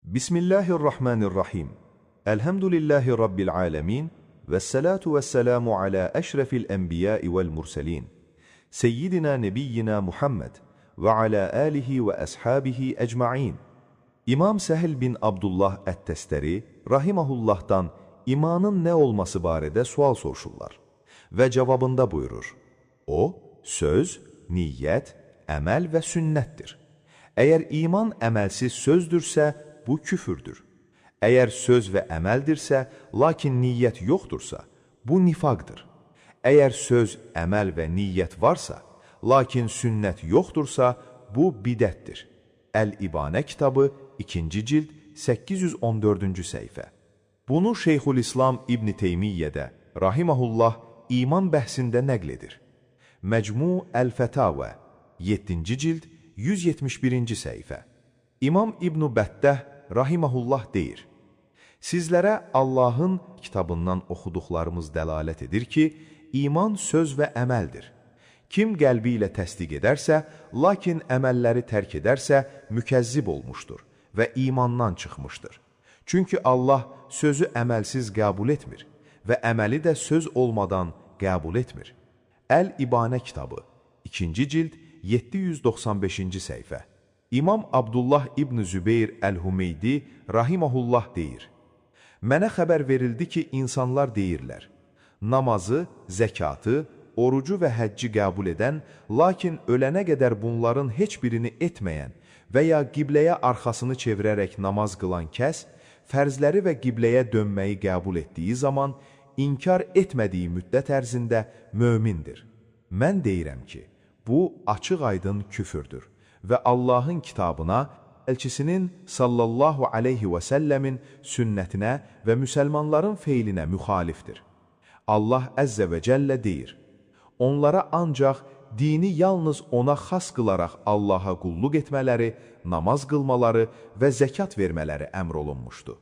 Bismillahirrahmanirrahim. Elhamdülillahi Rabbil alemin. Vessalatu vesselamu ala eşrefil enbiyai vel murselin. Seyyidina nebiyyina Muhammed ve ala alihi ve ashabihi ecma'in. İmam Sehl bin Abdullah et-Testeri rahimahullah'tan imanın ne olması barədə sual soruşurlar və cavabında buyurur: O, söz, niyyət, əməl və sünnətdir. Əgər iman əməlsiz sözdürsə, bu küfürdür. Əgər söz və əməldirsə, lakin niyyət yoxdursa, bu nifaqdır. Əgər söz, əməl və niyyət varsa, lakin sünnət yoxdursa, bu bidətdir. Əl-İbanə kitabı 2-ci cild 814-cü səhifə. Bunu Şeyxülislam İbn Teymiyyə rahimehullah iman bəhsində nəql edir. Məcmu Əl-Fətavə 7-ci cild 171-ci səhifə. İmam İbn Bəttəh rahimehullah deyir: Sizlərə Allahın kitabından oxuduqlarımız dəlalət edir ki, iman söz və əməldir. Kim qəlbi ilə təsdiq edərsə, lakin əməlləri tərk edərsə, mükəzzib olmuşdur və imandan çıxmışdır. Çünki Allah sözü əməlsiz qəbul etmir və əməli də söz olmadan qəbul etmir. Əl-İbanə kitabı 2-ci cild 795-ci səhifə. İmam Abdullah İbn Zübeyir Əl-Hümeydi rahimehullah deyir: Mənə xəbər verildi ki, insanlar deyirlər: Namazı, zəkatı, orucu və həcci qəbul edən, lakin ölənə qədər bunların heç birini etməyən və ya qibləyə arxasını çevirərək namaz qılan kəs, fərzləri və qibləyə dönməyi qəbul etdiyi zaman, inkar etmədiyi müddət ərzində mömindir. Mən deyirəm ki, bu açıq-aydın küfürdür və Allahın kitabına, elçisinin sallallahu aleyhi və səlləmin sünnətinə və müsəlmanların feylinə müxalifdir. Allah əzzə və cəllə deyir: Onlara ancaq dini yalnız ona xas qılaraq Allaha qulluq etmələri, namaz qılmaları və zəkat vermələri əmr olunmuşdu.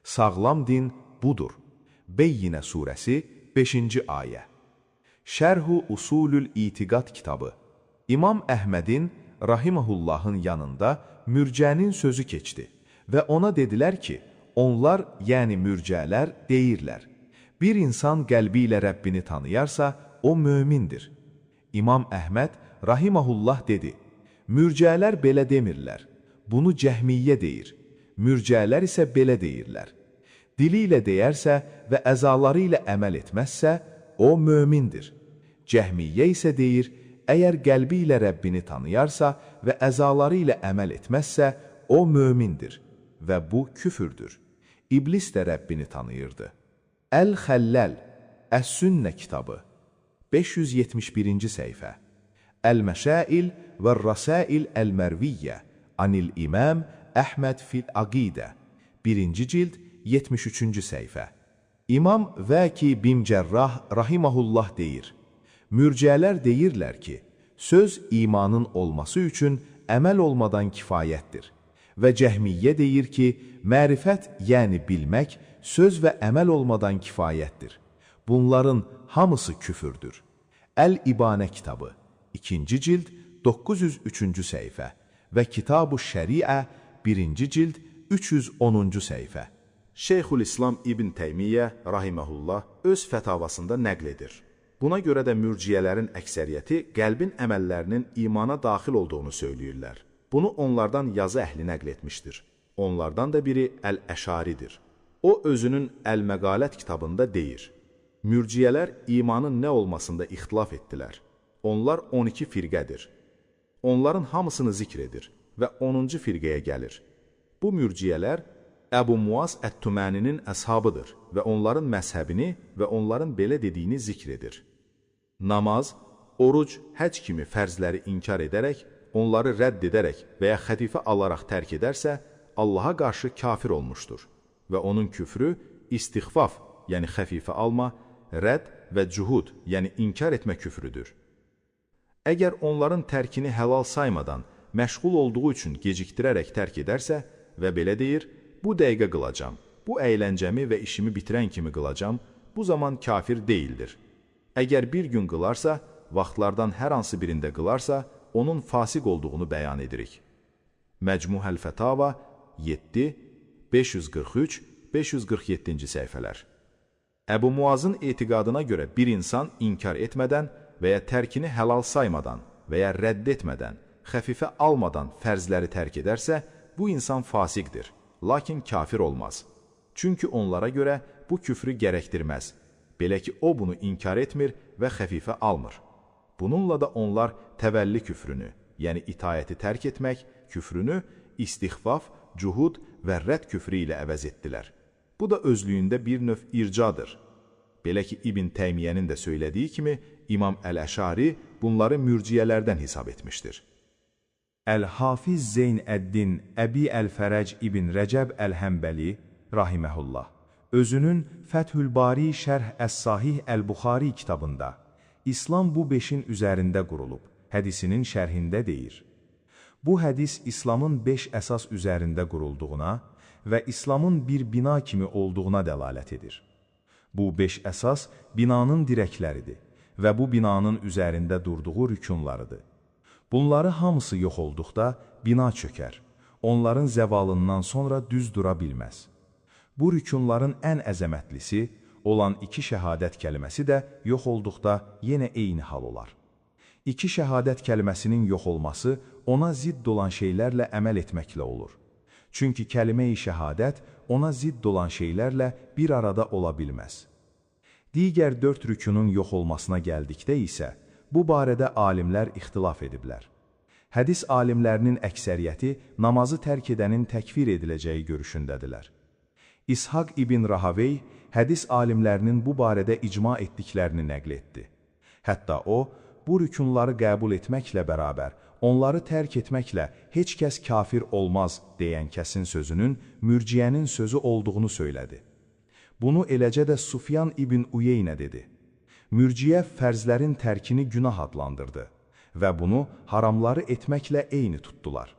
Sağlam din budur. Beyyinə surəsi 5-ci ayə. Şərh-ü Usulül İtiqad kitabı. İmam Əhmədin rahimehullahın yanında mürcənin sözü keçdi və ona dedilər ki, onlar, yəni mürcələr deyirlər: Bir insan qəlbi ilə Rəbbini tanıyarsa, o mömindir. İmam Əhməd rahimehullah dedi: Mürcələr belə demirlər. Bunu Cəhmiyyə deyir. Mürcələr isə belə deyirlər. Dili ilə deyərsə və əzaları ilə əməl etməzsə, o mömindir. Cəhmiyyə isə deyir: Əgər qəlbi ilə Rəbbini tanıyarsa və əzaları ilə əməl etməzsə, o mömindir və bu küfürdür. İblis də Rəbbini tanıyırdı. Əl-Xəlləl, Əs-Sünnə kitabı 571-ci səhifə. Əl-Məşail və Rəsail Əl-Mərviyyə Anil-İmam Əhməd fil-Aqidə 1-ci cild 73-cü səhifə. İmam Vəki bin Cərrah rahimehullah deyir: Mürcələr deyirlər ki, söz imanın olması üçün əməl olmadan kifayətdir və Cəhmiyyə deyir ki, mərifət, yəni bilmək, söz və əməl olmadan kifayətdir. Bunların hamısı küfürdür. Əl-İbanə kitabı 2-ci cild 903-cü səhifə və Kitab-ı Şəriə 1-ci cild 310-cu səhifə. Şeyxülislam İbn Teymiyyə rahimehullah öz fətavasında nəql edir. Buna görə də mürciyələrin əksəriyyəti qəlbin əməllərinin imana daxil olduğunu söyləyirlər. Bunu onlardan yazı əhli nəql etmişdir. Onlardan da biri Əl-Əşaridir. O, özünün Əl-Məqalət kitabında deyir: Mürciyələr imanın nə olmasında ixtilaf etdilər. Onlar 12 firqədir. Onların hamısını zikr edir və 10-cu firqəyə gəlir. Bu mürciyələr Əbu Muaz Ət-Tüməninin əshabıdır və onların məzhəbini və onların belə dediyini zikr edir. Namaz, oruc, həc kimi fərzləri inkar edərək, onları rədd edərək və ya xətifə alaraq tərk edərsə, Allaha qarşı kafir olmuşdur və onun küfrü istixfaf, yəni xəfifə alma, rədd və cühud, yəni inkar etmə küfrüdür. Əgər onların tərkini həlal saymadan, məşğul olduğu üçün gecikdirərək tərk edərsə və belə deyir: Bu dəqiqə qılacam, bu əyləncəmi və işimi bitirən kimi qılacam, bu zaman kafir deyildir. Əgər bir gün qılarsa, vaxtlardan hər hansı birində qılarsa, onun fasiq olduğunu bəyan edirik. Məcmuhəl Fətava 7, 543-547-ci səhifələr. Əbu Muazın etiqadına görə bir insan inkar etmədən və ya tərkini həlal saymadan və ya rədd etmədən, xəfifə almadan fərzləri tərk edərsə, bu insan fasiqdir, lakin kafir olmaz. Çünki onlara görə bu küfrü gərəkdirməz. Belə ki, o bunu inkar etmir və xəfifə almır. Bununla da onlar təvəlli küfrünü, yəni itayəti tərk etmək küfrünü istixfaf, cuhud və rədd küfrü ilə əvəz etdilər. Bu da özlüyündə bir növ ircadır. Belə ki, İbn Teymiyyənin də söylədiyi kimi, İmam Əl-Əşari bunları mürciyələrdən hesab etmişdir. Əl-Hafiz Zeyn Əddin Əbi Əl-Fərəc İbn Rəcəb Əl-Həmbəli rahiməhullah özünün Fəthül-Bari Şərh Əs-Sahih Əl-Buxari kitabında İslam bu beşin üzərində qurulub, hədisinin şərhində deyir. Bu hədis İslamın 5 əsas üzərində qurulduğuna və İslamın bir bina kimi olduğuna dəlalət edir. Bu 5 əsas binanın dirəkləridir və bu binanın üzərində durduğu rükunlarıdır. Bunları hamısı yox olduqda bina çökər, onların zəvalından sonra düz dura bilməz. Bu rükunların ən əzəmətlisi olan 2 şəhadət kəlməsi də yox olduqda yenə eyni hal olar. 2 şəhadət kəlməsinin yox olması ona zidd olan şeylərlə əməl etməklə olur. Çünki kəlmə-i şəhadət ona zidd olan şeylərlə bir arada ola bilməz. Digər 4 rükunun yox olmasına gəldikdə isə, bu barədə alimlər ixtilaf ediblər. Hədis alimlərinin əksəriyyəti namazı tərk edənin təkfir ediləcəyi görüşündədirlər. İshaq ibn Rahavey hədis alimlərinin bu barədə icma etdiklərini nəql etdi. Hətta o, bu rükunları qəbul etməklə bərabər, onları tərk etməklə heç kəs kafir olmaz deyən kəsin sözünün mürciyənin sözü olduğunu söylədi. Bunu eləcə də Sufyan ibn Uyeynə dedi. Mürciyə fərzlərin tərkini günah adlandırdı və bunu haramları etməklə eyni tutdular.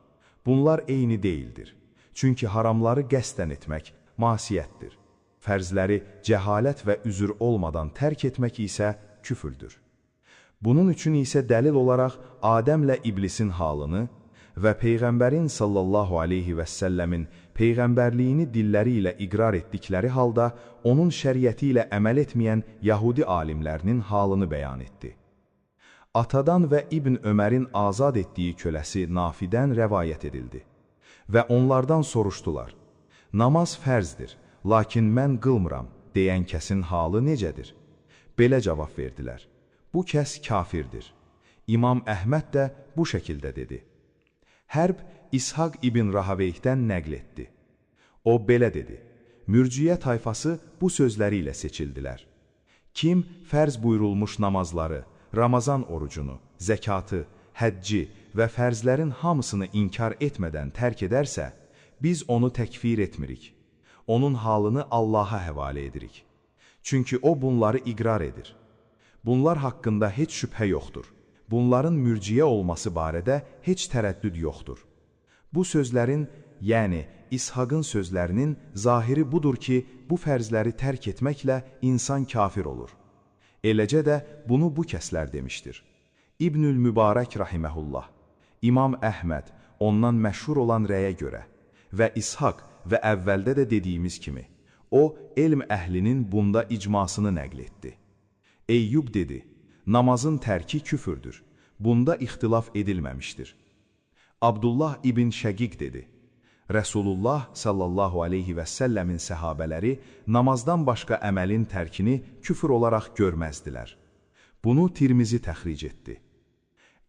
Bunlar eyni deyildir. Çünki haramları qəsdən etmək masiyyətdir. Fərzləri cəhalət və üzür olmadan tərk etmək isə küfürdür. Bunun üçün isə dəlil olaraq Adəmlə İblisin halını və Peyğəmbərin sallallahu aleyhi və səlləmin Peyğəmbərliyini dilləri ilə iqrar etdikləri halda onun şəriəti ilə əməl etməyən Yahudi alimlərinin halını bəyan etdi. Atadan və İbn Ömərin azad etdiyi köləsi Nafidən rəvayət edildi və onlardan soruşdular. Namaz fərzdir, lakin mən qılmıram deyən kəsin halı necədir? Belə cavab verdilər. Bu kəs kafirdir. İmam Əhməd də bu şəkildə dedi. Hərb İshaq ibn Rahaveyhdən nəql etdi. O belə dedi. Mürciyə tayfası bu sözləri ilə seçildilər. Kim fərz buyurulmuş namazları, Ramazan orucunu, zəkatı, həcci və fərzlərin hamısını inkar etmədən tərk edərsə, biz onu təkfir etmirik. Onun halını Allaha həvalə edirik. Çünki o bunları iqrar edir. Bunlar haqqında heç şübhə yoxdur. Bunların mürciyə olması barədə heç tərəddüd yoxdur. Bu sözlərin, yəni İshaqın sözlərinin zahiri budur ki, bu fərzləri tərk etməklə insan kafir olur. Eləcə də bunu bu kəslər demişdir. İbnül Mübarək rahiməhullah, İmam Əhməd ondan məşhur olan rəyə görə və İshaq və əvvəldə də dediyimiz kimi, o, elm əhlinin bunda icmasını nəql etdi. Eyyub dedi, namazın tərki küfürdür, bunda ixtilaf edilməmişdir. Abdullah ibn Şəqiq dedi, Rəsulullah sallallahu aleyhi və səlləmin səhabələri namazdan başqa əməlin tərkini küfür olaraq görməzdilər. Bunu Tirmizi təxric etdi.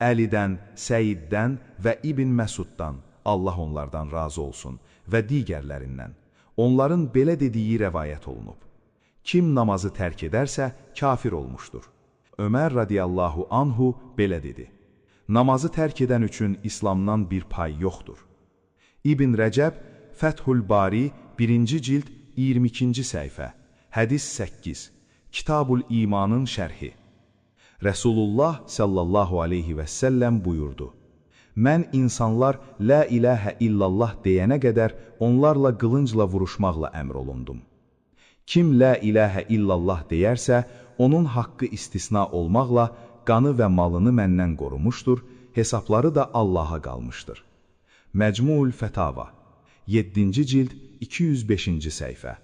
Əlidən, Səiddən və İbn Məsuddan, Allah onlardan razı olsun, və digərlərindən, onların belə dediyi rəvayət olunub. Kim namazı tərk edərsə, kafir olmuşdur. Ömər radiyallahu anhu belə dedi. Namazı tərk edən üçün İslamdan bir pay yoxdur. İbn Rəcəb, Fəthül-Bari, 1-ci cild, 22-ci səhifə, hədis 8, Kitabul İmanın şərhi. Rəsulullah sallallahu aleyhi və səlləm buyurdu. Mən insanlar la ilahə illallah deyənə qədər onlarla qılıncla vuruşmaqla əmr olundum. Kim la ilahə illallah deyərsə, onun haqqı istisna olmaqla qanı və malını məndən qorumuşdur, hesabları da Allaha qalmışdır. Məcmuul Fətava, 7-ci cild 205-ci səhifə.